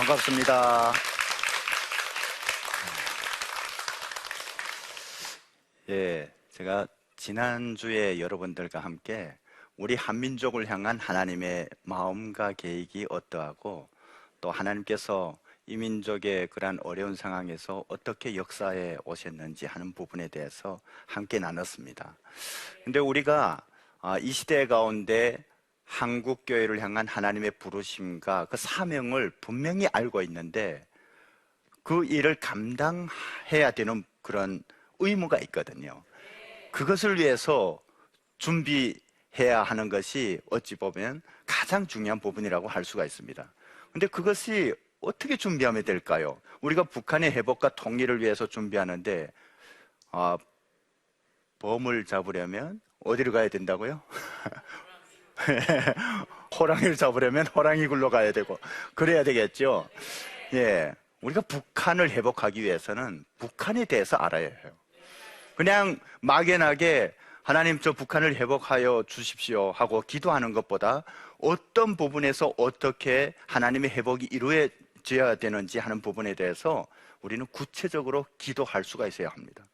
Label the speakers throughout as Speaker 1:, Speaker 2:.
Speaker 1: 반갑습니다. 예, 제가 지난주에 여러분들과 함께 우리 한민족을 향한 하나님의 마음과 계획이 어떠하고 또 하나님께서 이 민족의 그러한 어려운 상황에서 어떻게 역사해 오셨는지 하는 부분에 대해서 함께 나눴습니다. 근데 우리가 이 시대 가운데 한국교회를 향한 하나님의 부르심과 그 사명을 분명히 알고 있는데 그 일을 감당해야 되는 그런 의무가 있거든요. 그것을 위해서 준비해야 하는 것이 어찌 보면 가장 중요한 부분이라고 할 수가 있습니다. 근데 그것이 어떻게 준비하면 될까요? 우리가 북한의 회복과 통일을 위해서 준비하는데 범을 잡으려면 어디로 가야 된다고요? 호랑이를 잡으려면 호랑이 굴로 가야 되고 그래야 되겠죠. 예, 우리가 북한을 회복하기 위해서는 북한에 대해서 알아야 해요. 그냥 막연하게 하나님 저 북한을 회복하여 주십시오 하고 기도하는 것보다 어떤 부분에서 어떻게 하나님의 회복이 이루어져야 되는지 하는 부분에 대해서 우리는 구체적으로 기도할 수가 있어야 합니다.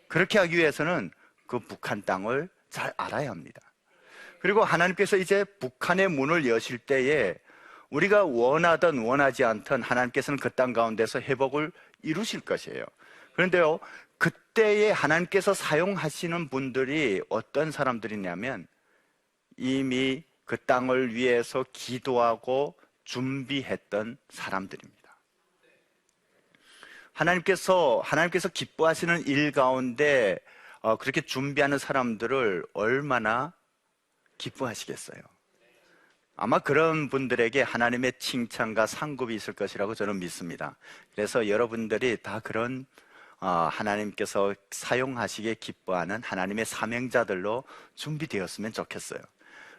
Speaker 1: 그렇게 하기 위해서는 그 북한 땅을 잘 알아야 합니다. 그리고 하나님께서 이제 북한의 문을 여실 때에 우리가 원하든 원하지 않든 하나님께서는 그 땅 가운데서 회복을 이루실 것이에요. 그런데요, 그때에 하나님께서 사용하시는 분들이 어떤 사람들이냐면 이미 그 땅을 위해서 기도하고 준비했던 사람들입니다. 하나님께서 기뻐하시는 일 가운데 그렇게 준비하는 사람들을 얼마나 기뻐하시겠어요? 아마 그런 분들에게 하나님의 칭찬과 상급이 있을 것이라고 저는 믿습니다. 그래서 여러분들이 다 그런 하나님께서 사용하시기에 기뻐하는 하나님의 사명자들로 준비되었으면 좋겠어요.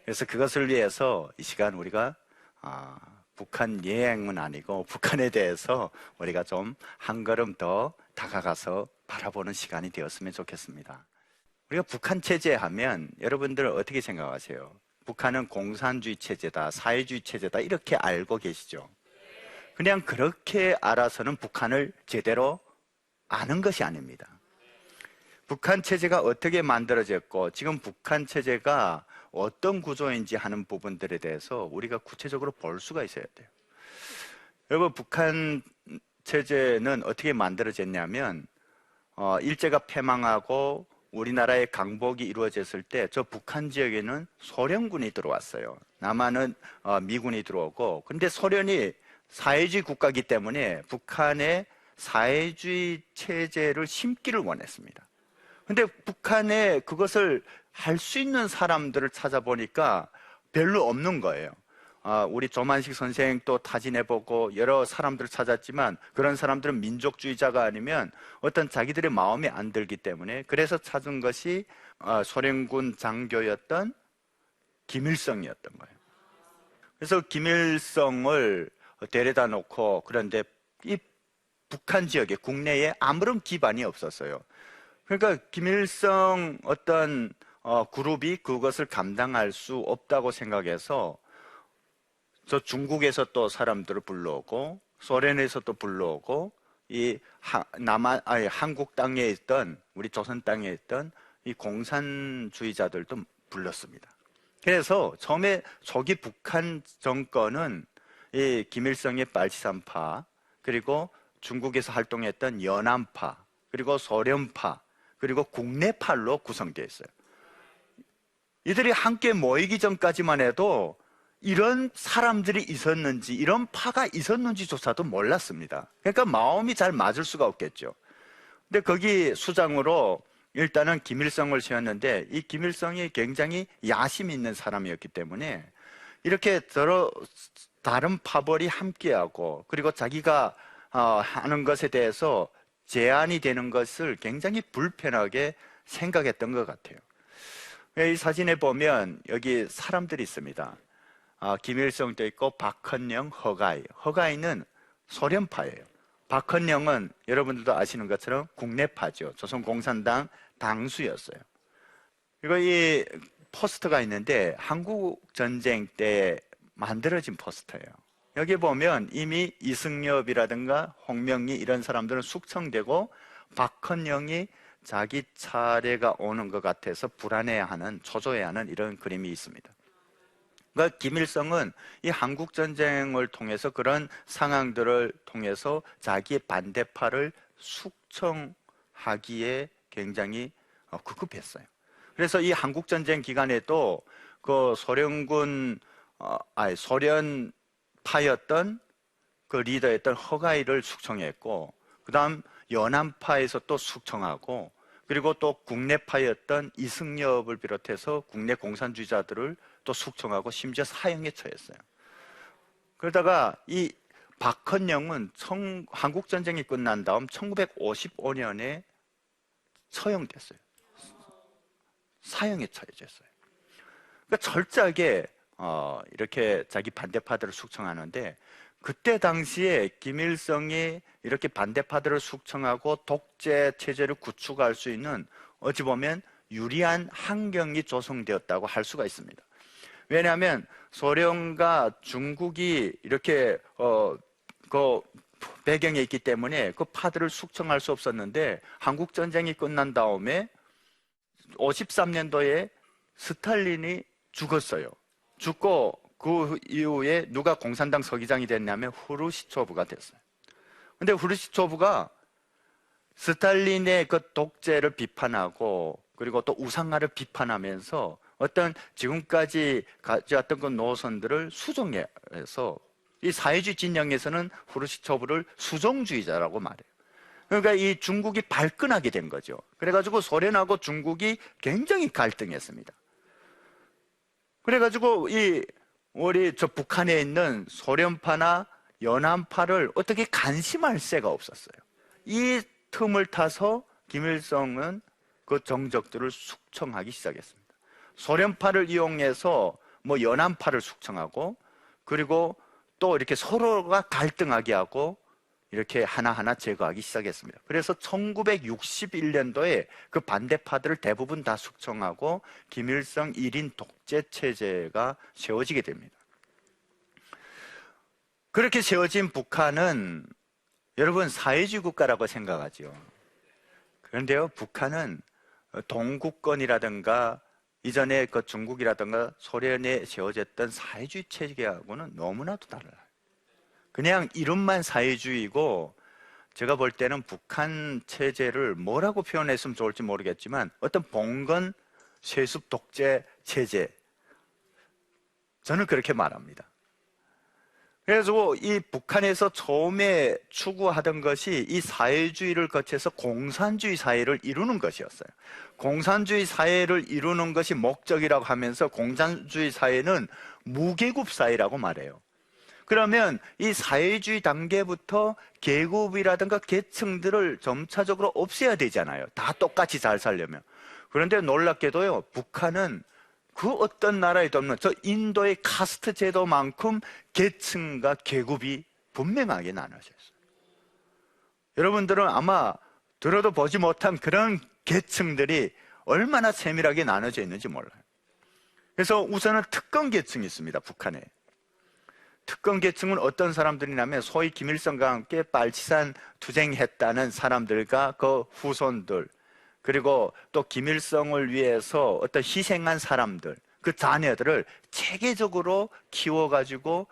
Speaker 1: 그래서 그것을 위해서 이 시간 우리가 북한 여행은 아니고 북한에 대해서 우리가 좀 한 걸음 더 다가가서 바라보는 시간이 되었으면 좋겠습니다. 우리가 북한 체제 하면 여러분들은 어떻게 생각하세요? 북한은 공산주의 체제다, 사회주의 체제다 이렇게 알고 계시죠? 그냥 그렇게 알아서는 북한을 제대로 아는 것이 아닙니다. 북한 체제가 어떻게 만들어졌고 지금 북한 체제가 어떤 구조인지 하는 부분들에 대해서 우리가 구체적으로 볼 수가 있어야 돼요. 여러분, 북한 체제는 어떻게 만들어졌냐면 일제가 패망하고 우리나라의 강복이 이루어졌을 때 저 북한 지역에는 소련군이 들어왔어요. 남한은 미군이 들어오고, 근데 소련이 사회주의 국가이기 때문에 북한의 사회주의 체제를 심기를 원했습니다. 근데 북한에 그것을 할 수 있는 사람들을 찾아보니까 별로 없는 거예요. 우리 조만식 선생 또 타진해보고 여러 사람들을 찾았지만 그런 사람들은 민족주의자가 아니면 어떤 자기들의 마음에 안 들기 때문에 그래서 찾은 것이 소련군 장교였던 김일성이었던 거예요. 그래서 김일성을 데려다 놓고, 그런데 이 북한 지역에 국내에 아무런 기반이 없었어요. 그러니까 김일성 어떤 그룹이 그것을 감당할 수 없다고 생각해서 저 중국에서 또 사람들을 불러오고 소련에서 또 불러오고 이 한국 땅에 있던, 우리 조선 땅에 있던 이 공산주의자들도 불렀습니다. 그래서 처음에 초기 북한 정권은 이 김일성의 빨치산파, 그리고 중국에서 활동했던 연안파, 그리고 소련파, 그리고 국내파로 구성되어 있어요. 이들이 함께 모이기 전까지만 해도 이런 사람들이 있었는지, 이런 파가 있었는지조차도 몰랐습니다. 그러니까 마음이 잘 맞을 수가 없겠죠. 근데 거기 수장으로 일단은 김일성을 세웠는데 이 김일성이 굉장히 야심 있는 사람이었기 때문에 이렇게 다른 파벌이 함께하고, 그리고 자기가 하는 것에 대해서 제한이 되는 것을 굉장히 불편하게 생각했던 것 같아요. 이 사진에 보면 여기 사람들이 있습니다. 김일성도 있고 박헌영, 허가이는 소련파예요. 박헌영은 여러분들도 아시는 것처럼 국내파죠. 조선공산당 당수였어요. 그리고 이 포스터가 있는데 한국 전쟁 때 만들어진 포스터예요. 여기 보면 이미 이승엽이라든가 홍명리 이런 사람들은 숙청되고 박헌영이 자기 차례가 오는 것 같아서 불안해하는, 초조해하는 이런 그림이 있습니다. 그러니까 김일성은 이 한국전쟁을 통해서 그런 상황들을 통해서 자기의 반대파를 숙청하기에 굉장히 급급했어요. 그래서 이 한국전쟁 기간에도 그 소련파였던 그 리더였던 허가이를 숙청했고, 그 다음 연안파에서 또 숙청하고, 그리고 또 국내파였던 이승엽을 비롯해서 국내 공산주의자들을 또 숙청하고 심지어 사형에 처했어요. 그러다가 이 박헌영은 한국전쟁이 끝난 다음 1955년에 처형됐어요. 사형에 처해졌어요. 그러니까 철저하게 이렇게 자기 반대파들을 숙청하는데, 그때 당시에 김일성이 이렇게 반대파들을 숙청하고 독재 체제를 구축할 수 있는 어찌 보면 유리한 환경이 조성되었다고 할 수가 있습니다. 왜냐하면 소련과 중국이 이렇게 그 배경에 있기 때문에 그 파들을 숙청할 수 없었는데, 한국 전쟁이 끝난 다음에 53년도에 스탈린이 죽었어요. 죽고 그 이후에 누가 공산당 서기장이 됐냐면 후르시초프가 됐어요. 근데 후르시초프가 스탈린의 그 독재를 비판하고, 그리고 또 우상화를 비판하면서 어떤 지금까지 가져왔던 그 노선들을 수정해서, 이 사회주의 진영에서는 후르시초프를 수종주의자라고 말해요. 그러니까 이 중국이 발끈하게 된 거죠. 그래가지고 소련하고 중국이 굉장히 갈등했습니다. 그래가지고 우리 저 북한에 있는 소련파나 연안파를 어떻게 간심할 새가 없었어요. 이 틈을 타서 김일성은 그 정적들을 숙청하기 시작했습니다. 소련파를 이용해서 뭐 연안파를 숙청하고, 그리고 또 이렇게 서로가 갈등하게 하고 이렇게 하나하나 제거하기 시작했습니다. 그래서 1961년도에 그 반대파들을 대부분 다 숙청하고 김일성 1인 독재 체제가 세워지게 됩니다. 그렇게 세워진 북한은 여러분 사회주의 국가라고 생각하죠. 그런데요, 북한은 동구권이라든가 이전에 그 중국이라든가 소련에 세워졌던 사회주의 체계하고는 너무나도 달라요. 그냥 이름만 사회주의고, 제가 볼 때는 북한 체제를 뭐라고 표현했으면 좋을지 모르겠지만 어떤 봉건 세습 독재 체제, 저는 그렇게 말합니다. 그래서 이 북한에서 처음에 추구하던 것이 이 사회주의를 거쳐서 공산주의 사회를 이루는 것이었어요. 공산주의 사회를 이루는 것이 목적이라고 하면서 공산주의 사회는 무계급 사회라고 말해요. 그러면 이 사회주의 단계부터 계급이라든가 계층들을 점차적으로 없애야 되잖아요. 다 똑같이 잘 살려면. 그런데 놀랍게도요, 북한은 그 어떤 나라에도 없는 저 인도의 카스트 제도만큼 계층과 계급이 분명하게 나눠져 있어요. 여러분들은 아마 들어도 보지 못한 그런 계층들이 얼마나 세밀하게 나눠져 있는지 몰라요. 그래서 우선은 특권 계층이 있습니다, 북한에. 특권 계층은 어떤 사람들이냐면 소위 김일성과 함께 빨치산 투쟁했다는 사람들과 그 후손들, 그리고 또 김일성을 위해서 어떤 희생한 사람들, 그 자녀들을 체계적으로 키워가지고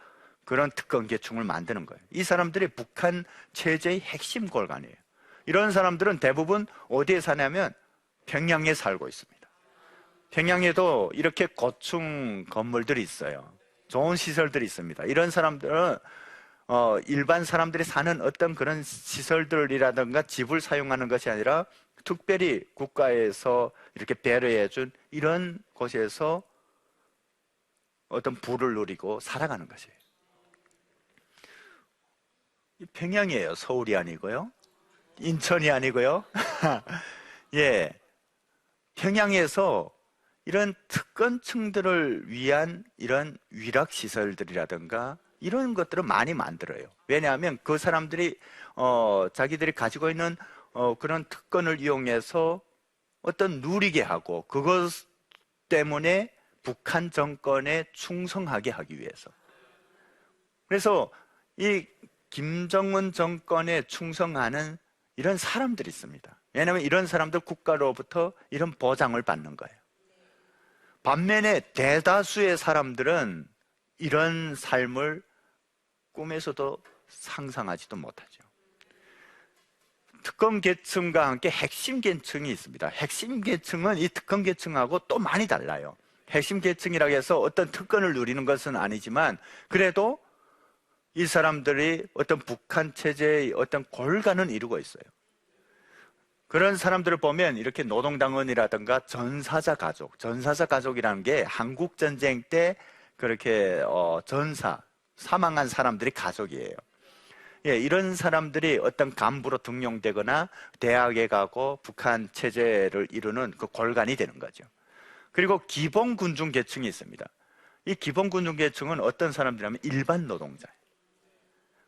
Speaker 1: 그런 특권 계층을 만드는 거예요. 이 사람들이 북한 체제의 핵심 골간이에요. 이런 사람들은 대부분 어디에 사냐면 평양에 살고 있습니다. 평양에도 이렇게 고층 건물들이 있어요. 좋은 시설들이 있습니다. 이런 사람들은 일반 사람들이 사는 어떤 그런 시설들이라든가 집을 사용하는 것이 아니라 특별히 국가에서 이렇게 배려해준 이런 곳에서 어떤 부를 누리고 살아가는 것이에요. 평양이에요. 서울이 아니고요. 인천이 아니고요. 예, 평양에서 이런 특권층들을 위한 이런 위락시설들이라든가 이런 것들을 많이 만들어요. 왜냐하면 그 사람들이 자기들이 가지고 있는 그런 특권을 이용해서 어떤 누리게 하고, 그것 때문에 북한 정권에 충성하게 하기 위해서. 그래서 이 김정은 정권에 충성하는 이런 사람들이 있습니다. 왜냐하면 이런 사람들 국가로부터 이런 보장을 받는 거예요. 반면에 대다수의 사람들은 이런 삶을 꿈에서도 상상하지도 못하죠. 특권 계층과 함께 핵심 계층이 있습니다. 핵심 계층은 이 특권 계층하고 또 많이 달라요. 핵심 계층이라고 해서 어떤 특권을 누리는 것은 아니지만 그래도 이 사람들이 어떤 북한 체제의 어떤 골간은 이루고 있어요. 그런 사람들을 보면 이렇게 노동당원이라든가 전사자 가족이라는 게 한국전쟁 때 그렇게 사망한 사람들이 가족이에요. 예, 이런 사람들이 어떤 간부로 등용되거나 대학에 가고 북한 체제를 이루는 그 골간이 되는 거죠. 그리고 기본 군중 계층이 있습니다. 이 기본 군중 계층은 어떤 사람들이냐면 일반 노동자예요.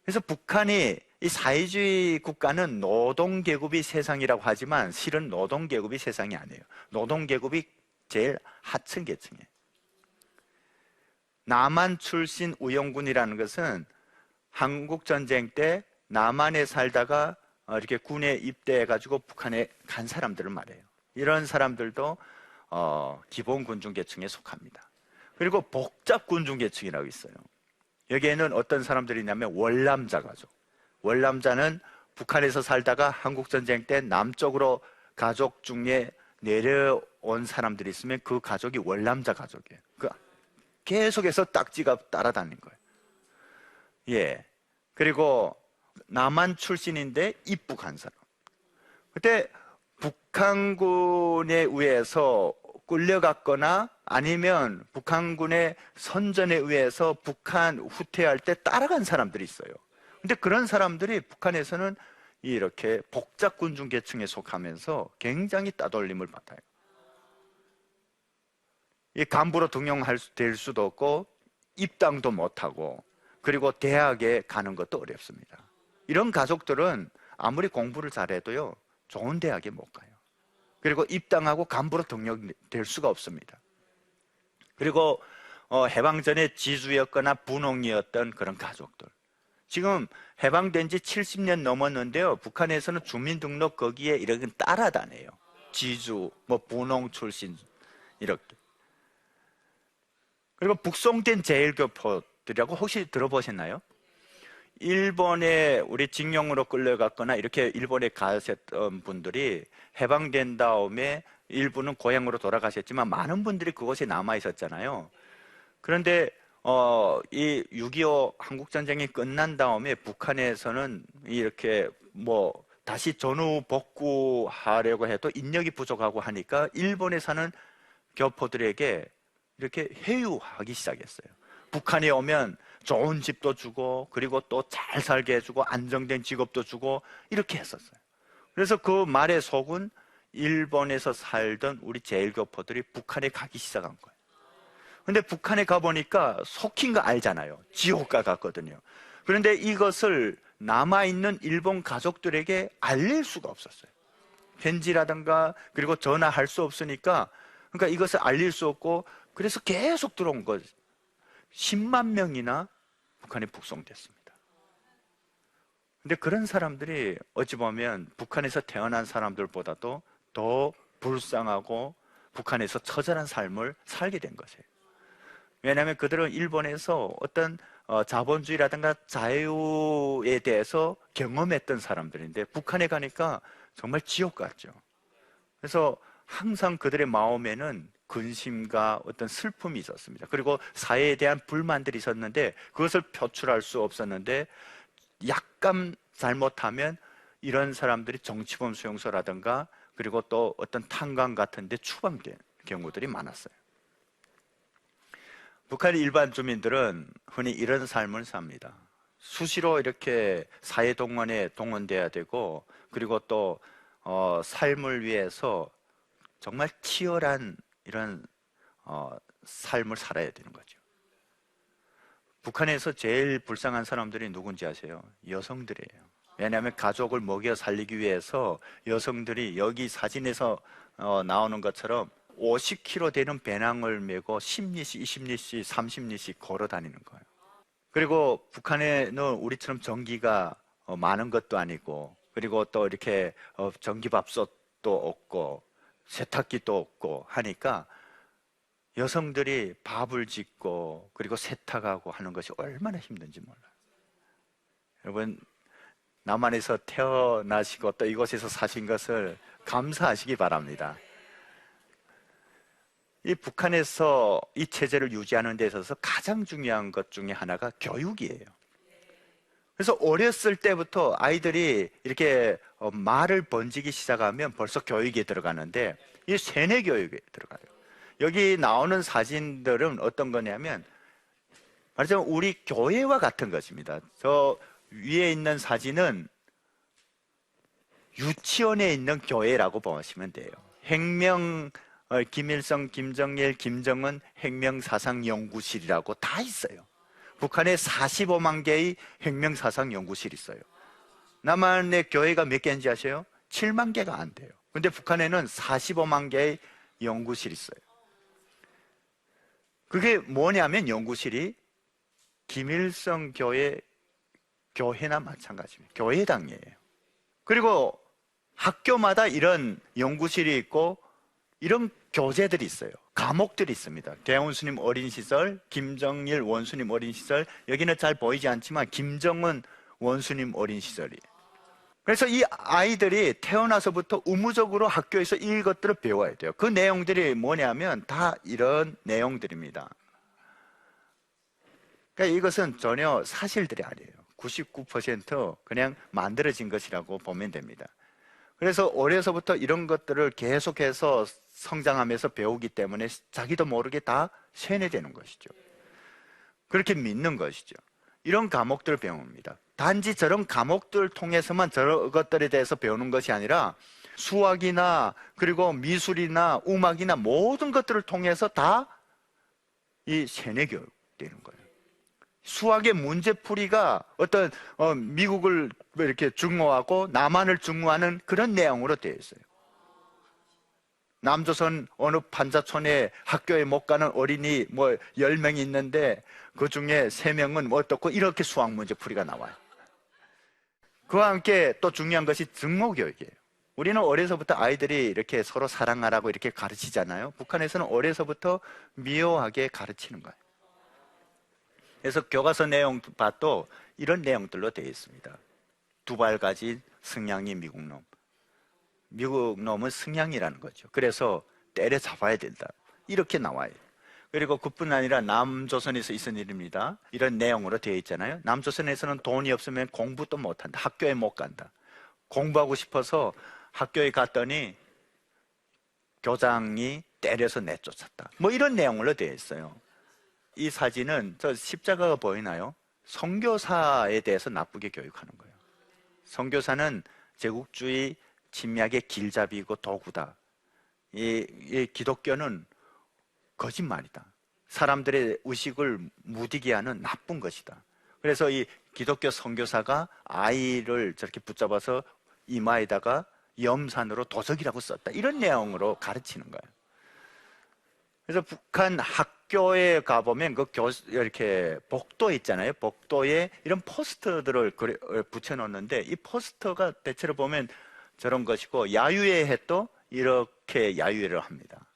Speaker 1: 그래서 북한이 이 사회주의 국가는 노동계급이 세상이라고 하지만 실은 노동계급이 세상이 아니에요. 노동계급이 제일 하층 계층이에요. 남한 출신 우영군이라는 것은 한국전쟁 때 남한에 살다가 이렇게 군에 입대해가지고 북한에 간 사람들을 말해요. 이런 사람들도 기본 군중 계층에 속합니다. 그리고 복잡 군중 계층이라고 있어요. 여기에는 어떤 사람들이 있냐면 월남자 가족. 월남자는 북한에서 살다가 한국전쟁 때 남쪽으로 가족 중에 내려온 사람들이 있으면 그 가족이 월남자 가족이에요. 계속해서 딱지가 따라다니는 거예요. 예. 그리고 남한 출신인데 입북한 사람. 그때 북한군에 의해서 끌려갔거나 아니면 북한군의 선전에 의해서 북한 후퇴할 때 따라간 사람들이 있어요. 근데 그런 사람들이 북한에서는 이렇게 복잡 군중 계층에 속하면서 굉장히 따돌림을 받아요. 이 간부로 등용될 수도 없고 입당도 못하고 그리고 대학에 가는 것도 어렵습니다. 이런 가족들은 아무리 공부를 잘해도요 좋은 대학에 못 가요. 그리고 입당하고 간부로 등용될 수가 없습니다. 그리고 해방 전에 지주였거나 분홍이었던 그런 가족들, 지금 해방된 지 70년 넘었는데요 북한에서는 주민등록 거기에 이렇게 따라다녀요. 지주, 분홍 출신 이렇게. 그리고 북송된 제일교포들이라고 혹시 들어보셨나요? 일본에 우리 징용으로 끌려갔거나 이렇게 일본에 가셨던 분들이 해방된 다음에 일부는 고향으로 돌아가셨지만 많은 분들이 그곳에 남아 있었잖아요. 그런데 이 6.25 한국전쟁이 끝난 다음에 북한에서는 이렇게 다시 전후 복구하려고 해도 인력이 부족하고 하니까 일본에 사는 교포들에게 이렇게 회유하기 시작했어요. 북한에 오면 좋은 집도 주고 그리고 또 잘 살게 해주고 안정된 직업도 주고 이렇게 했었어요. 그래서 그 말에 속은 일본에서 살던 우리 제일교포들이 북한에 가기 시작한 거예요. 근데 북한에 가보니까 속힌 거 알잖아요. 지옥가 같거든요. 그런데 이것을 남아있는 일본 가족들에게 알릴 수가 없었어요. 편지라든가 그리고 전화할 수 없으니까, 그러니까 이것을 알릴 수 없고 그래서 계속 들어온 거죠. 10만 명이나 북한에 북송됐습니다. 근데 그런 사람들이 어찌 보면 북한에서 태어난 사람들보다도 더 불쌍하고 북한에서 처절한 삶을 살게 된 것이에요. 왜냐하면 그들은 일본에서 어떤 자본주의라든가 자유에 대해서 경험했던 사람들인데 북한에 가니까 정말 지옥 같죠. 그래서 항상 그들의 마음에는 근심과 어떤 슬픔이 있었습니다. 그리고 사회에 대한 불만들이 있었는데 그것을 표출할 수 없었는데 약간 잘못하면 이런 사람들이 정치범 수용소라든가 그리고 또 어떤 탄광 같은 데 추방된 경우들이 많았어요. 북한의 일반 주민들은 흔히 이런 삶을 삽니다. 수시로 이렇게 사회동원에 동원돼야 되고 그리고 또 삶을 위해서 정말 치열한 이런 삶을 살아야 되는 거죠. 북한에서 제일 불쌍한 사람들이 누군지 아세요? 여성들이에요. 왜냐하면 가족을 먹여 살리기 위해서 여성들이 여기 사진에서 나오는 것처럼 50kg 되는 배낭을 메고 10리씩, 20리씩, 30리씩 걸어 다니는 거예요. 그리고 북한에는 우리처럼 전기가 많은 것도 아니고, 그리고 또 이렇게 전기밥솥도 없고 세탁기도 없고 하니까 여성들이 밥을 짓고 그리고 세탁하고 하는 것이 얼마나 힘든지 몰라요. 여러분, 남한에서 태어나시고 또 이곳에서 사신 것을 감사하시기 바랍니다. 이 북한에서 이 체제를 유지하는 데 있어서 가장 중요한 것 중에 하나가 교육이에요. 그래서 어렸을 때부터 아이들이 이렇게 말을 번지기 시작하면 벌써 교육에 들어가는데, 이 세뇌 교육에 들어가요. 여기 나오는 사진들은 어떤 거냐면 말하자면 우리 교회와 같은 것입니다. 저 위에 있는 사진은 유치원에 있는 교회라고 보시면 돼요. 혁명 김일성, 김정일, 김정은 혁명사상연구실이라고 다 있어요. 북한에 45만 개의 혁명사상연구실이 있어요. 남한의 교회가 몇 개인지 아세요? 7만 개가 안 돼요. 근데 북한에는 45만 개의 연구실이 있어요. 그게 뭐냐면 연구실이 김일성 교회나 마찬가지입니다. 교회당이에요. 그리고 학교마다 이런 연구실이 있고 이런 교재들이 있어요. 과목들이 있습니다. 대원스님 어린 시절, 김정일 원수님 어린 시절, 여기는 잘 보이지 않지만 김정은 원수님 어린 시절이에요. 그래서 이 아이들이 태어나서부터 의무적으로 학교에서 이것들을 배워야 돼요. 그 내용들이 뭐냐면 다 이런 내용들입니다. 그러니까 이것은 전혀 사실들이 아니에요. 99% 그냥 만들어진 것이라고 보면 됩니다. 그래서 어려서부터 이런 것들을 계속해서 성장하면서 배우기 때문에 자기도 모르게 다 세뇌되는 것이죠. 그렇게 믿는 것이죠. 이런 과목들을 배웁니다. 단지 저런 과목들을 통해서만 저런 것들에 대해서 배우는 것이 아니라 수학이나 그리고 미술이나 음악이나 모든 것들을 통해서 다 이 세뇌 교육되는 거예요. 수학의 문제풀이가 어떤 미국을 이렇게 증오하고 남한을 증오하는 그런 내용으로 되어 있어요. 남조선 어느 판자촌에 학교에 못 가는 어린이 뭐 10명이 있는데 그 중에 3명은 뭐 어떻고 이렇게 수학 문제풀이가 나와요. 그와 함께 또 중요한 것이 증오교육이에요. 우리는 어려서부터 아이들이 이렇게 서로 사랑하라고 이렇게 가르치잖아요. 북한에서는 어려서부터 미워하게 가르치는 거예요. 그래서 교과서 내용 봐도 이런 내용들로 되어 있습니다. 두 발 가진 승냥이 미국 놈. 미국 놈은 승냥이라는 거죠. 그래서 때려잡아야 된다. 이렇게 나와요. 그리고 그뿐 아니라 남조선에서 있은 일입니다. 이런 내용으로 되어 있잖아요. 남조선에서는 돈이 없으면 공부도 못한다. 학교에 못 간다. 공부하고 싶어서 학교에 갔더니 교장이 때려서 내쫓았다. 뭐 이런 내용으로 되어 있어요. 이 사진은 저 십자가가 보이나요? 선교사에 대해서 나쁘게 교육하는 거예요. 선교사는 제국주의 침략의 길잡이고 도구다. 이 기독교는 거짓말이다. 사람들의 의식을 무디게 하는 나쁜 것이다. 그래서 이 기독교 선교사가 아이를 저렇게 붙잡아서 이마에다가 염산으로 도적이라고 썼다. 이런 내용으로 가르치는 거예요. 그래서 북한 학교에 가보면 이렇게 복도 있잖아요. 복도에 이런 포스터들을 붙여놓는데 이 포스터가 대체로 보면 저런 것이고 야유회 해도 이렇게 야유회를 합니다.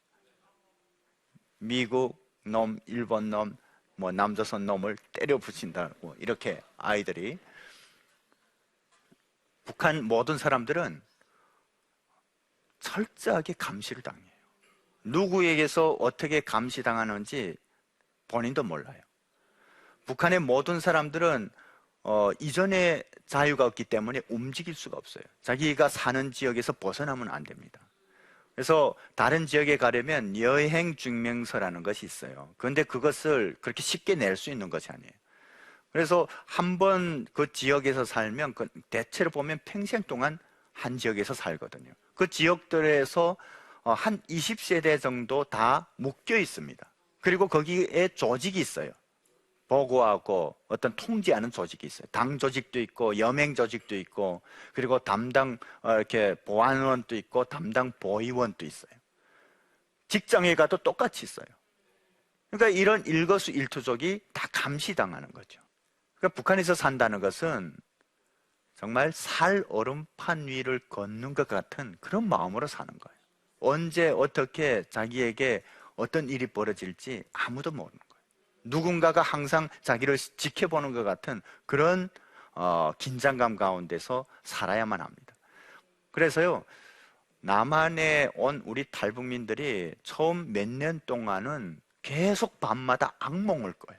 Speaker 1: 미국 놈, 일본 놈, 뭐 남조선 놈을 때려 부신다고 이렇게 아이들이. 북한 모든 사람들은 철저하게 감시를 당해요. 누구에게서 어떻게 감시당하는지 본인도 몰라요. 북한의 모든 사람들은 이전에 자유가 없기 때문에 움직일 수가 없어요. 자기가 사는 지역에서 벗어나면 안 됩니다. 그래서 다른 지역에 가려면 여행 증명서라는 것이 있어요. 그런데 그것을 그렇게 쉽게 낼 수 있는 것이 아니에요. 그래서 한번 그 지역에서 살면 대체로 보면 평생 동안 한 지역에서 살거든요. 그 지역들에서 한 20세대 정도 다 묶여 있습니다. 그리고 거기에 조직이 있어요. 보고하고 어떤 통제하는 조직이 있어요. 당 조직도 있고 여맹 조직도 있고 그리고 담당 이렇게 보안원도 있고 담당 보위원도 있어요. 직장에 가도 똑같이 있어요. 그러니까 이런 일거수일투족이 다 감시당하는 거죠. 그러니까 북한에서 산다는 것은 정말 살 얼음판 위를 걷는 것 같은 그런 마음으로 사는 거예요. 언제 어떻게 자기에게 어떤 일이 벌어질지 아무도 모르는 거예요. 누군가가 항상 자기를 지켜보는 것 같은 그런 긴장감 가운데서 살아야만 합니다. 그래서요, 남한에 온 우리 탈북민들이 처음 몇 년 동안은 계속 밤마다 악몽을 꿔요.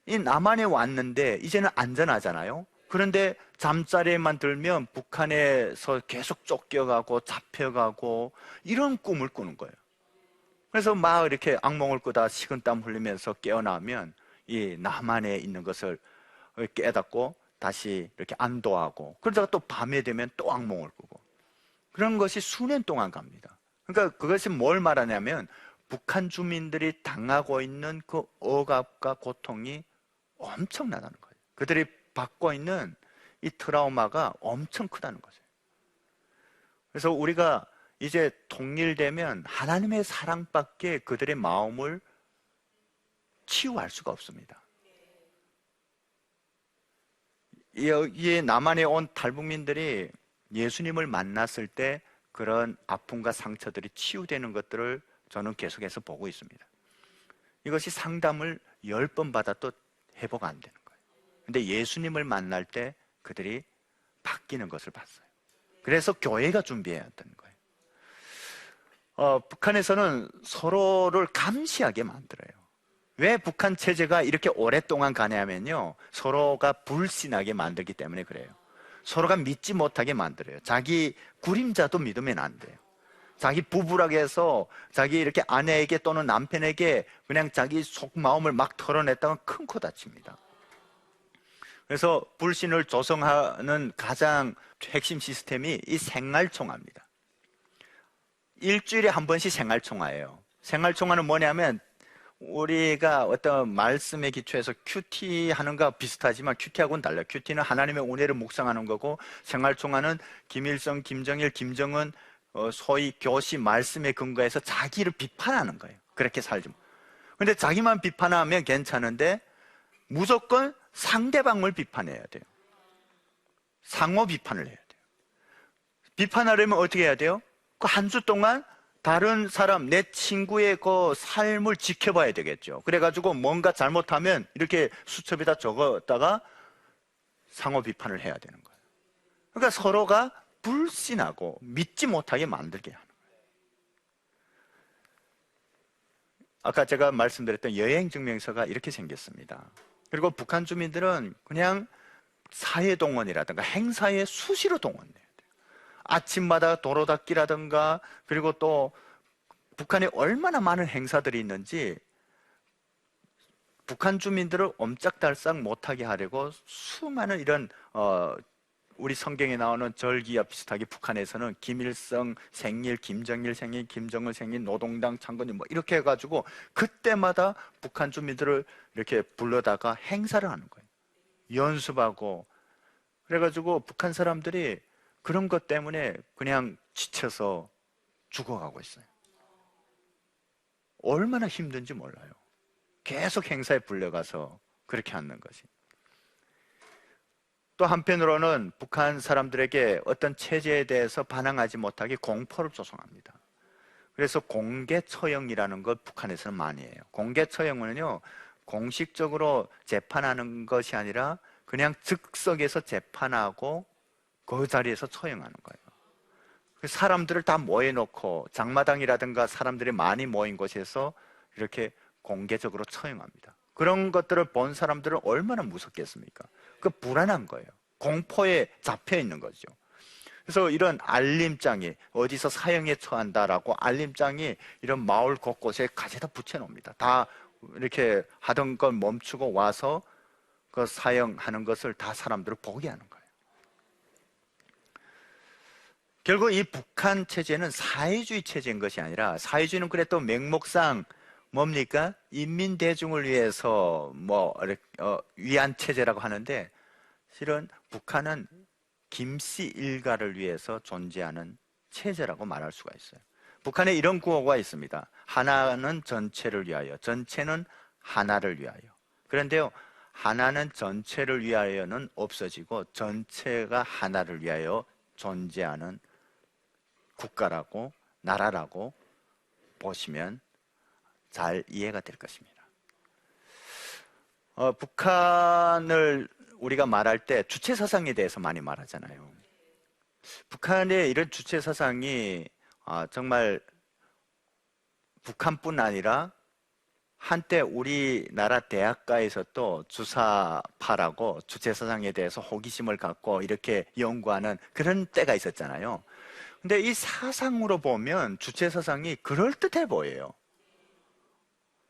Speaker 1: 이 남한에 왔는데 이제는 안전하잖아요. 그런데 잠자리에만 들면 북한에서 계속 쫓겨가고 잡혀가고 이런 꿈을 꾸는 거예요. 그래서 막 이렇게 악몽을 꾸다 식은땀 흘리면서 깨어나면 이 남한에 있는 것을 깨닫고 다시 이렇게 안도하고, 그러다가 또 밤에 되면 또 악몽을 꾸고, 그런 것이 수년 동안 갑니다. 그러니까 그것이 뭘 말하냐면 북한 주민들이 당하고 있는 그 억압과 고통이 엄청나다는 거예요. 그들이 받고 있는 이 트라우마가 엄청 크다는 거죠. 그래서 우리가 이제 통일되면 하나님의 사랑밖에 그들의 마음을 치유할 수가 없습니다. 여기에 남한에 온 탈북민들이 예수님을 만났을 때 그런 아픔과 상처들이 치유되는 것들을 저는 계속해서 보고 있습니다. 이것이 상담을 10번 받아도 회복 안 되는 거예요. 근데 예수님을 만날 때 그들이 바뀌는 것을 봤어요. 그래서 교회가 준비해야 되는 거예요. 북한에서는 서로를 감시하게 만들어요. 왜 북한 체제가 이렇게 오랫동안 가냐면요, 서로가 불신하게 만들기 때문에 그래요. 서로가 믿지 못하게 만들어요. 자기 구림자도 믿으면 안 돼요. 자기 부부라고 해서 자기 이렇게 아내에게 또는 남편에게 그냥 자기 속마음을 막 털어냈다가 큰 코 다칩니다. 그래서 불신을 조성하는 가장 핵심 시스템이 이 생활총화입니다. 일주일에 한 번씩 생활총화예요. 생활총화는 뭐냐면 우리가 어떤 말씀에 기초해서 큐티 하는 거 비슷하지만 큐티하고는 달라요. 큐티는 하나님의 은혜를 묵상하는 거고, 생활총화는 김일성, 김정일, 김정은 소위 교시 말씀에 근거해서 자기를 비판하는 거예요. 그렇게 살지. 근데 자기만 비판하면 괜찮은데 무조건 상대방을 비판해야 돼요. 상호 비판을 해야 돼요. 비판하려면 어떻게 해야 돼요? 그 한 주 동안 다른 사람, 내 친구의 그 삶을 지켜봐야 되겠죠. 그래가지고 뭔가 잘못하면 이렇게 수첩에다 적었다가 상호 비판을 해야 되는 거예요. 그러니까 서로가 불신하고 믿지 못하게 만들게 하는 거예요. 아까 제가 말씀드렸던 여행증명서가 이렇게 생겼습니다. 그리고 북한 주민들은 그냥 사회동원이라든가 행사에 수시로 동원돼요. 아침마다 도로 닦기라든가, 그리고 또 북한에 얼마나 많은 행사들이 있는지 북한 주민들을 옴짝달싹 못하게 하려고 수많은 이런 우리 성경에 나오는 절기와 비슷하게 북한에서는 김일성 생일, 김정일 생일, 김정은 생일, 노동당 창건일 뭐 이렇게 해가지고 그때마다 북한 주민들을 이렇게 불러다가 행사를 하는 거예요. 연습하고. 그래가지고 북한 사람들이 그런 것 때문에 그냥 지쳐서 죽어가고 있어요. 얼마나 힘든지 몰라요. 계속 행사에 불려가서 그렇게 하는 것이. 또 한편으로는 북한 사람들에게 어떤 체제에 대해서 반항하지 못하게 공포를 조성합니다. 그래서 공개 처형이라는 걸 북한에서는 많이 해요. 공개 처형은요, 공식적으로 재판하는 것이 아니라 그냥 즉석에서 재판하고 그 자리에서 처형하는 거예요. 사람들을 다 모여놓고 장마당이라든가 사람들이 많이 모인 곳에서 이렇게 공개적으로 처형합니다. 그런 것들을 본 사람들은 얼마나 무섭겠습니까? 그 불안한 거예요. 공포에 잡혀 있는 거죠. 그래서 이런 알림장이 어디서 사형에 처한다라고 알림장이 이런 마을 곳곳에 가져다 붙여놓습니다. 다 이렇게 하던 걸 멈추고 와서 그 사형하는 것을 다 사람들을 보게 하는 거예요. 결국 이 북한 체제는 사회주의 체제인 것이 아니라, 사회주의는 그래도 맹목상 뭡니까? 인민대중을 위해서 위안 체제라고 하는데, 실은 북한은 김씨 일가를 위해서 존재하는 체제라고 말할 수가 있어요. 북한에 이런 구호가 있습니다. 하나는 전체를 위하여, 전체는 하나를 위하여. 그런데요, 하나는 전체를 위하여는 없어지고 전체가 하나를 위하여 존재하는 국가라고, 나라라고 보시면 잘 이해가 될 것입니다. 북한을 우리가 말할 때 주체사상에 대해서 많이 말하잖아요. 북한의 이런 주체사상이 정말 북한뿐 아니라 한때 우리나라 대학가에서도 주사파라고 주체사상에 대해서 호기심을 갖고 이렇게 연구하는 그런 때가 있었잖아요. 근데 이 사상으로 보면 주체사상이 그럴듯해 보여요.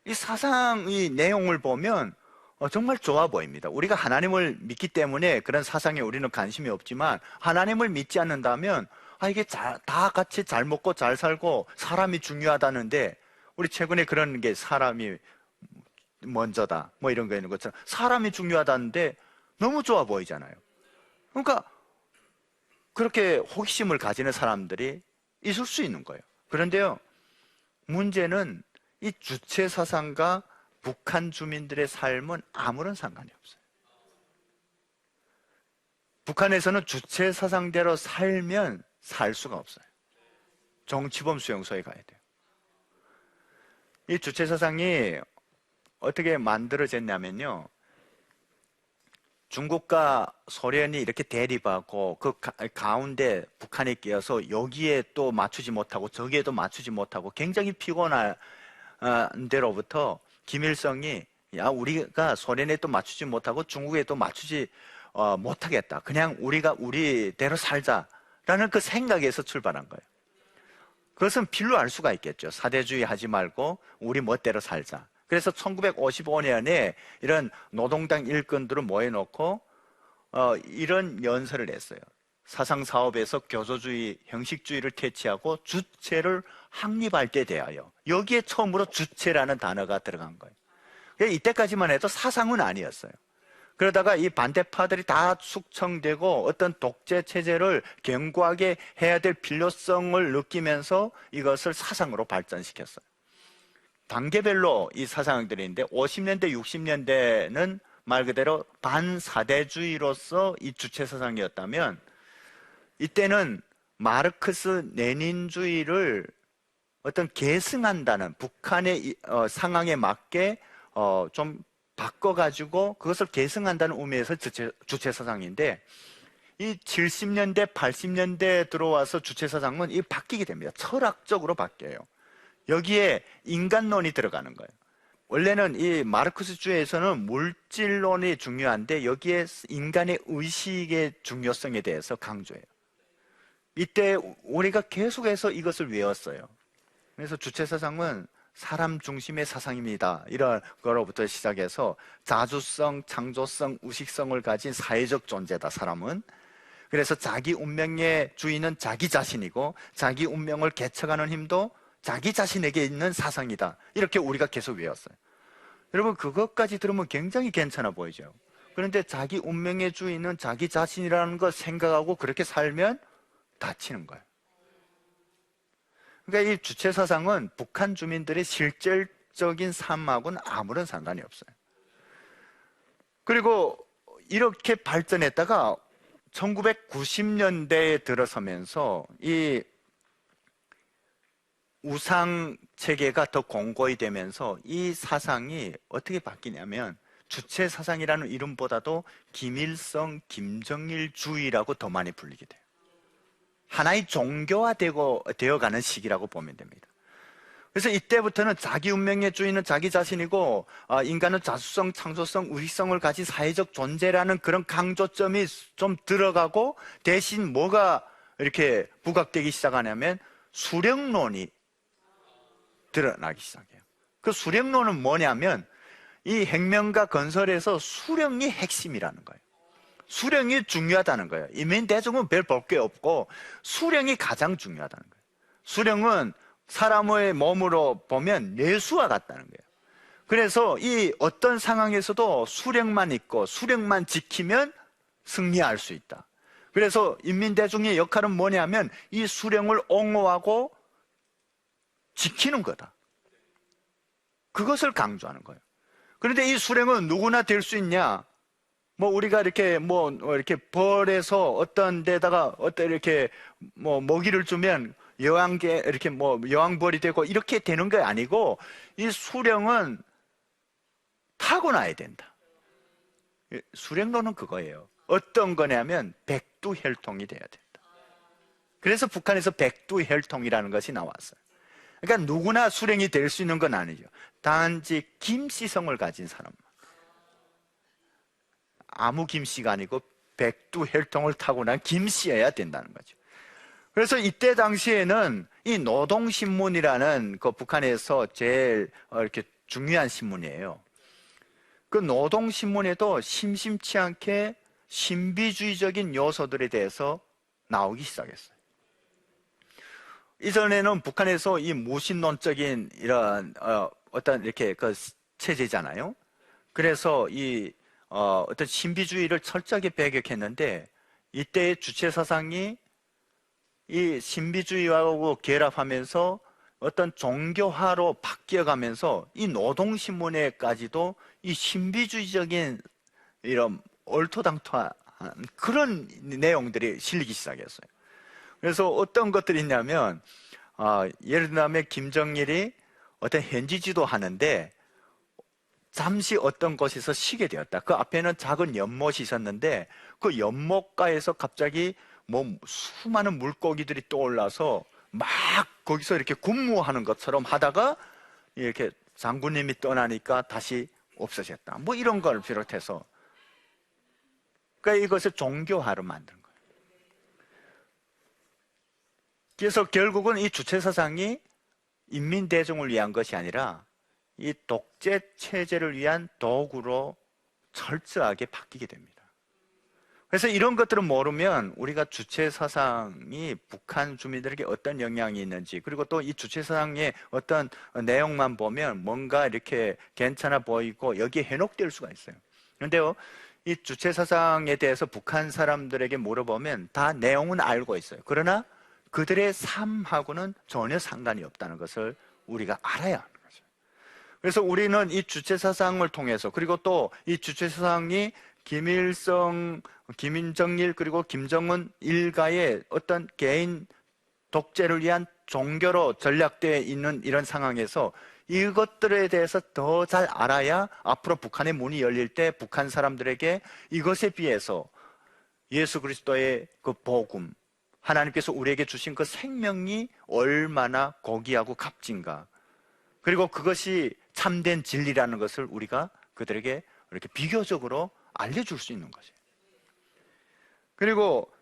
Speaker 1: 이 사상, 이 내용을 보면 정말 좋아 보입니다. 우리가 하나님을 믿기 때문에 그런 사상에 우리는 관심이 없지만, 하나님을 믿지 않는다면 이게 다 같이 잘 먹고 잘 살고 사람이 중요하다는데, 우리 최근에 그런 게 사람이 먼저다 뭐 이런 거 있는 것처럼 사람이 중요하다는데 너무 좋아 보이잖아요. 그러니까 그렇게 호기심을 가지는 사람들이 있을 수 있는 거예요. 그런데요, 문제는 이 주체 사상과 북한 주민들의 삶은 아무런 상관이 없어요. 북한에서는 주체 사상대로 살면 살 수가 없어요. 정치범 수용소에 가야 돼요. 이 주체 사상이 어떻게 만들어졌냐면요, 중국과 소련이 이렇게 대립하고 그 가운데 북한이 끼어서 여기에 또 맞추지 못하고 저기에도 맞추지 못하고 굉장히 피곤한 데로부터 김일성이 우리가 소련에 또 맞추지 못하고 중국에 또 맞추지 못하겠다, 그냥 우리가 우리대로 살자라는 그 생각에서 출발한 거예요. 그것은 필로 알 수가 있겠죠. 사대주의 하지 말고 우리 멋대로 살자. 그래서 1955년에 이런 노동당 일꾼들을 모여놓고 이런 연설을 했어요. 사상사업에서 교조주의, 형식주의를 퇴치하고 주체를 확립할 때 대하여. 여기에 처음으로 주체라는 단어가 들어간 거예요. 이때까지만 해도 사상은 아니었어요. 그러다가 이 반대파들이 다 숙청되고 어떤 독재 체제를 견고하게 해야 될 필요성을 느끼면서 이것을 사상으로 발전시켰어요. 단계별로 이 사상들인데 50년대, 60년대는 말 그대로 반사대주의로서 이 주체 사상이었다면, 이때는 마르크스 레닌주의를 어떤 계승한다는, 북한의 상황에 맞게 좀 바꿔가지고 그것을 계승한다는 의미에서 주체 사상인데, 이 70년대, 80년대 들어와서 주체 사상은 바뀌게 됩니다. 철학적으로 바뀌어요. 여기에 인간론이 들어가는 거예요. 원래는 이 마르크스주의에서는 물질론이 중요한데 여기에 인간의 의식의 중요성에 대해서 강조해요. 이때 우리가 계속해서 이것을 외웠어요. 그래서 주체사상은 사람 중심의 사상입니다, 이런 거로부터 시작해서 자주성, 창조성, 의식성을 가진 사회적 존재다, 사람은. 그래서 자기 운명의 주인은 자기 자신이고 자기 운명을 개척하는 힘도 자기 자신에게 있는 사상이다, 이렇게 우리가 계속 외웠어요. 여러분, 그것까지 들으면 굉장히 괜찮아 보이죠. 그런데 자기 운명의 주인은 자기 자신이라는 걸 생각하고 그렇게 살면 다치는 거예요. 그러니까 이 주체 사상은 북한 주민들의 실질적인 삶하고는 아무런 상관이 없어요. 그리고 이렇게 발전했다가 1990년대에 들어서면서 이 우상 체계가 더 공고히 되면서 이 사상이 어떻게 바뀌냐면, 주체 사상이라는 이름보다도 김일성, 김정일주의라고 더 많이 불리게 돼요. 하나의 종교화 되어가는 시기라고 보면 됩니다. 그래서 이때부터는 자기 운명의 주인은 자기 자신이고 인간은 자주성, 창조성, 의식성을 가진 사회적 존재라는 그런 강조점이 좀 들어가고, 대신 뭐가 이렇게 부각되기 시작하냐면 수령론이 드러나기 시작해요. 그 수령론은 뭐냐면 이 혁명과 건설에서 수령이 핵심이라는 거예요. 수령이 중요하다는 거예요. 인민대중은 별 볼 게 없고 수령이 가장 중요하다는 거예요. 수령은 사람의 몸으로 보면 내수와 같다는 거예요. 그래서 이 어떤 상황에서도 수령만 있고 수령만 지키면 승리할 수 있다. 그래서 인민대중의 역할은 뭐냐면 이 수령을 옹호하고 지키는 거다. 그것을 강조하는 거예요. 그런데 이 수령은 누구나 될 수 있냐? 뭐 우리가 이렇게 이렇게 벌에서 어떤 데다가 어떤 이렇게 먹이를 주면 여왕계 이렇게 여왕벌이 되고 이렇게 되는 게 아니고, 이 수령은 타고나야 된다. 수령론은 그거예요. 어떤 거냐면 백두혈통이 돼야 된다. 그래서 북한에서 백두혈통이라는 것이 나왔어요. 그러니까 누구나 수령이 될 수 있는 건 아니죠. 단지 김씨성을 가진 사람만. 아무 김씨가 아니고 백두혈통을 타고난 김씨여야 된다는 거죠. 그래서 이때 당시에는 이 노동신문이라는 그 북한에서 제일 이렇게 중요한 신문이에요. 그 노동신문에도 심심치 않게 신비주의적인 요소들에 대해서 나오기 시작했어요. 이전에는 북한에서 이 무신론적인 이런 어떤 이렇게 그 체제잖아요. 그래서 이 어떤 신비주의를 철저하게 배격했는데, 이때의 주체 사상이 이 신비주의하고 결합하면서 어떤 종교화로 바뀌어가면서 이 노동신문에까지도 이 신비주의적인 이런 얼토당토한 그런 내용들이 실리기 시작했어요. 그래서 어떤 것들이 있냐면, 예를 들면 김정일이 어떤 현지지도 하는데 잠시 어떤 곳에서 쉬게 되었다. 그 앞에는 작은 연못이 있었는데 그 연못가에서 갑자기 수많은 물고기들이 떠올라서 막 거기서 이렇게 군무하는 것처럼 하다가 이렇게 장군님이 떠나니까 다시 없어졌다. 이런 걸 비롯해서, 그러니까 이것을 종교화로 만든 거예요. 그래서 결국은 이 주체사상이 인민대중을 위한 것이 아니라 이 독재 체제를 위한 도구로 철저하게 바뀌게 됩니다. 그래서 이런 것들을 모르면 우리가 주체사상이 북한 주민들에게 어떤 영향이 있는지, 그리고 또 이 주체사상의 어떤 내용만 보면 뭔가 이렇게 괜찮아 보이고 여기에 현혹될 수가 있어요. 그런데요, 이 주체사상에 대해서 북한 사람들에게 물어보면 다 내용은 알고 있어요. 그러나 그들의 삶하고는 전혀 상관이 없다는 것을 우리가 알아야 하는 거죠. 그래서 우리는 이 주체사상을 통해서, 그리고 또 이 주체사상이 김일성, 김정일 그리고 김정은 일가의 어떤 개인 독재를 위한 종교로 전략되어 있는 이런 상황에서 이것들에 대해서 더 잘 알아야 앞으로 북한의 문이 열릴 때 북한 사람들에게 이것에 비해서 예수 그리스도의 그 복음, 하나님께서 우리에게 주신 그 생명이 얼마나 고귀하고 값진가, 그리고 그것이 참된 진리라는 것을 우리가 그들에게 이렇게 비교적으로 알려줄 수 있는 거죠. 그리고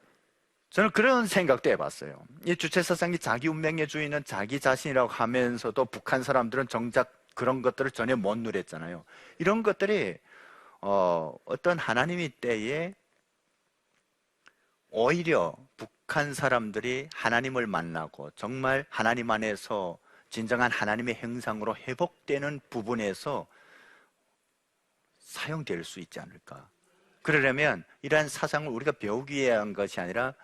Speaker 1: 저는 그런 생각도 해봤어요. 이 주체사상이 자기 운명의 주인은 자기 자신이라고 하면서도 북한 사람들은 정작 그런 것들을 전혀 못 누렸잖아요. 이런 것들이 어떤 하나님의 때에 오히려 북한 사람들이 하나님을 만나고 정말 하나님 안에서 진정한 하나님의 형상으로 회복되는 부분에서 사용될 수 있지 않을까. 그러려면 이러한 사상을 우리가 배우기 위한 것이 아니라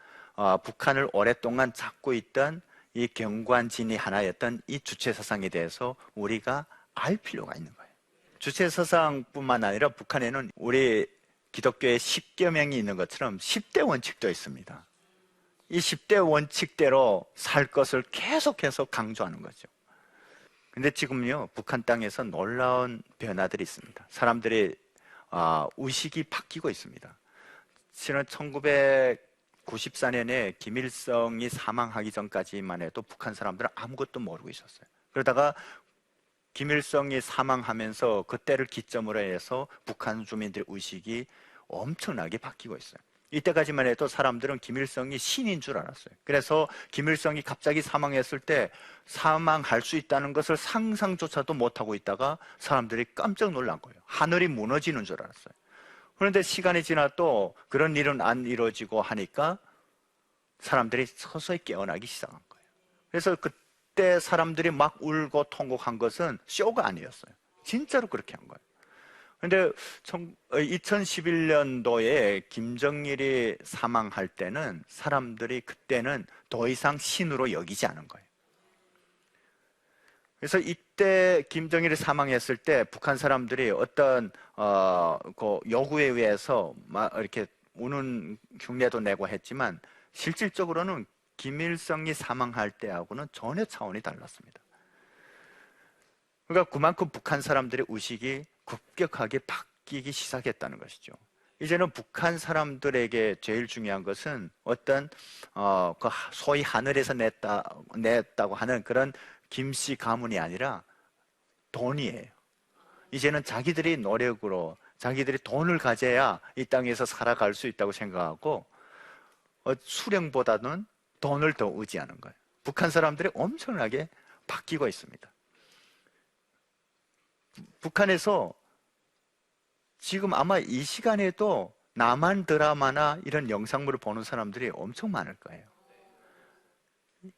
Speaker 1: 북한을 오랫동안 잡고 있던 이 경관진이 하나였던 이 주체사상에 대해서 우리가 알 필요가 있는 거예요. 주체사상뿐만 아니라 북한에는 우리 기독교의 10계명이 있는 것처럼 10대 원칙도 있습니다. 이 10대 원칙대로 살 것을 계속해서 강조하는 거죠. 근데 지금요, 북한 땅에서 놀라운 변화들이 있습니다. 사람들이 의식이 바뀌고 있습니다. 실은 1994년에 김일성이 사망하기 전까지만 해도 북한 사람들은 아무것도 모르고 있었어요. 그러다가 김일성이 사망하면서 그때를 기점으로 해서 북한 주민들의 의식이 엄청나게 바뀌고 있어요. 이때까지만 해도 사람들은 김일성이 신인 줄 알았어요. 그래서 김일성이 갑자기 사망했을 때 사망할 수 있다는 것을 상상조차도 못하고 있다가 사람들이 깜짝 놀란 거예요. 하늘이 무너지는 줄 알았어요. 그런데 시간이 지나도 그런 일은 안 이루어지고 하니까 사람들이 서서히 깨어나기 시작한 거예요. 그래서 그때 사람들이 막 울고 통곡한 것은 쇼가 아니었어요. 진짜로 그렇게 한 거예요. 그런데 2011년도에 김정일이 사망할 때는 사람들이 그때는 더 이상 신으로 여기지 않은 거예요. 그래서 이때 김정일이 사망했을 때 북한 사람들이 어떤 그 요구에 의해서 막 이렇게 우는 흉내도 내고 했지만 실질적으로는 김일성이 사망할 때하고는 전혀 차원이 달랐습니다. 그러니까 그만큼 북한 사람들의 의식이 급격하게 바뀌기 시작했다는 것이죠. 이제는 북한 사람들에게 제일 중요한 것은 어떤 그 소위 하늘에서 냈다고 하는 그런 김씨 가문이 아니라 돈이에요. 이제는 자기들이 노력으로 자기들이 돈을 가져야 이 땅에서 살아갈 수 있다고 생각하고 수령보다는 돈을 더 의지하는 거예요. 북한 사람들이 엄청나게 바뀌고 있습니다. 북한에서 지금 아마 이 시간에도 남한 드라마나 이런 영상물을 보는 사람들이 엄청 많을 거예요.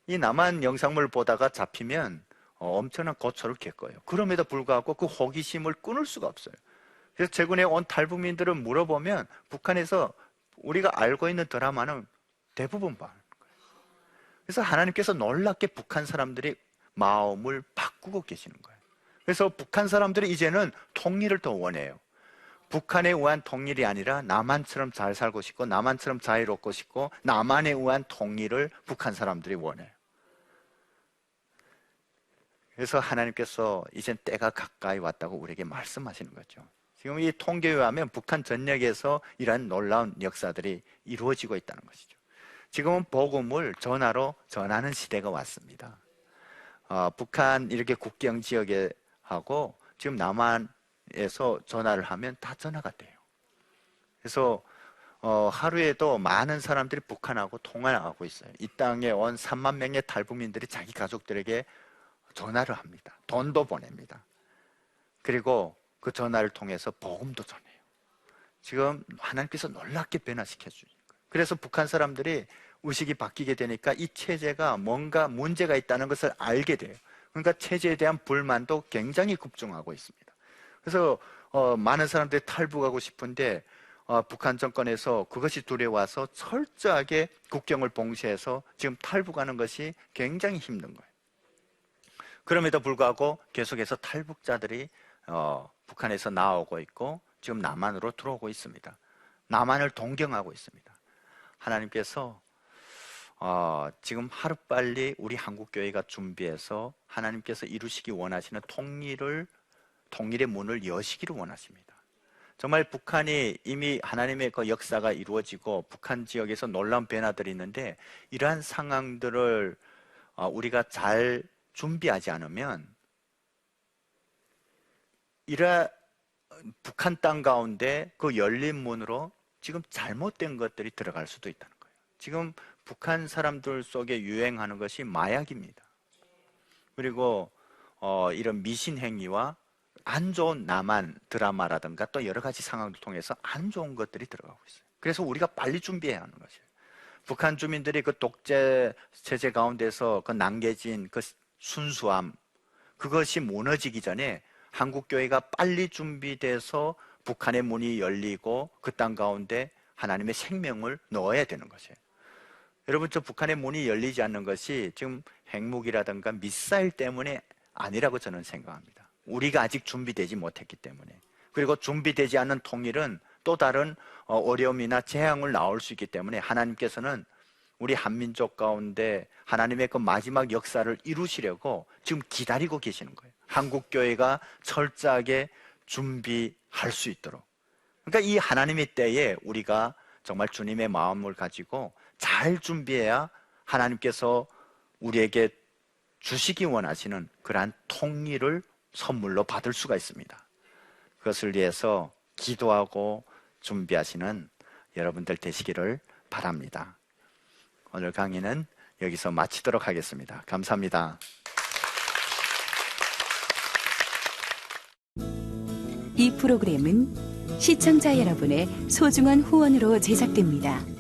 Speaker 1: 이 남한 영상물을 보다가 잡히면 엄청난 고초를 겪어요. 그럼에도 불구하고 그 호기심을 끊을 수가 없어요. 그래서 최근에 온 탈북민들을 물어보면 북한에서 우리가 알고 있는 드라마는 대부분 봐요. 그래서 하나님께서 놀랍게 북한 사람들이 마음을 바꾸고 계시는 거예요. 그래서 북한 사람들이 이제는 통일을 더 원해요. 북한에 의한 통일이 아니라 남한처럼 잘 살고 싶고 남한처럼 자유롭고 싶고 남한에 의한 통일을 북한 사람들이 원해요. 그래서 하나님께서 이젠 때가 가까이 왔다고 우리에게 말씀하시는 거죠. 지금 이 통계에 의하면 북한 전역에서 이러한 놀라운 역사들이 이루어지고 있다는 것이죠. 지금은 복음을 전화로 전하는 시대가 왔습니다. 북한 이렇게 국경 지역에 하고 지금 남한에서 전화를 하면 다 전화가 돼요. 그래서 하루에도 많은 사람들이 북한하고 통화를 하고 있어요. 이 땅에 온 3만 명의 탈북민들이 자기 가족들에게 전화를 합니다. 돈도 보냅니다. 그리고 그 전화를 통해서 복음도 전해요. 지금 하나님께서 놀랍게 변화시켜 주니까. 그래서 북한 사람들이 의식이 바뀌게 되니까 이 체제가 뭔가 문제가 있다는 것을 알게 돼요. 그러니까 체제에 대한 불만도 굉장히 급증하고 있습니다. 그래서 많은 사람들이 탈북하고 싶은데 북한 정권에서 그것이 두려워서 철저하게 국경을 봉쇄해서 지금 탈북하는 것이 굉장히 힘든 거예요. 그럼에도 불구하고 계속해서 탈북자들이 북한에서 나오고 있고 지금 남한으로 들어오고 있습니다. 남한을 동경하고 있습니다. 하나님께서 지금 하루빨리 우리 한국교회가 준비해서 하나님께서 이루시기 원하시는 통일의 문을 여시기를 원하십니다. 정말 북한이 이미 하나님의 그 역사가 이루어지고 북한 지역에서 놀라운 변화들이 있는데 이러한 상황들을 우리가 잘 준비하지 않으면 북한 땅 가운데 그 열린 문으로 지금 잘못된 것들이 들어갈 수도 있다는 거예요. 지금 북한 사람들 속에 유행하는 것이 마약입니다. 그리고 이런 미신 행위와 안 좋은 남한 드라마라든가 또 여러 가지 상황을 통해서 안 좋은 것들이 들어가고 있어요. 그래서 우리가 빨리 준비해야 하는 것이에요. 북한 주민들이 그 독재 체제 가운데서 그 남겨진 그 순수함, 그것이 무너지기 전에 한국교회가 빨리 준비돼서 북한의 문이 열리고 그 땅 가운데 하나님의 생명을 넣어야 되는 것이에요. 여러분, 저 북한의 문이 열리지 않는 것이 지금 핵무기라든가 미사일 때문에 아니라고 저는 생각합니다. 우리가 아직 준비되지 못했기 때문에. 그리고 준비되지 않은 통일은 또 다른 어려움이나 재앙을 낳을 수 있기 때문에 하나님께서는 우리 한민족 가운데 하나님의 그 마지막 역사를 이루시려고 지금 기다리고 계시는 거예요. 한국교회가 철저하게 준비할 수 있도록. 그러니까 이 하나님의 때에 우리가 정말 주님의 마음을 가지고 잘 준비해야 하나님께서 우리에게 주시기 원하시는 그러한 통일을 선물로 받을 수가 있습니다. 그것을 위해서 기도하고 준비하시는 여러분들 되시기를 바랍니다. 오늘 강의는 여기서 마치도록 하겠습니다. 감사합니다.
Speaker 2: 이 프로그램은 시청자 여러분의 소중한 후원으로 제작됩니다.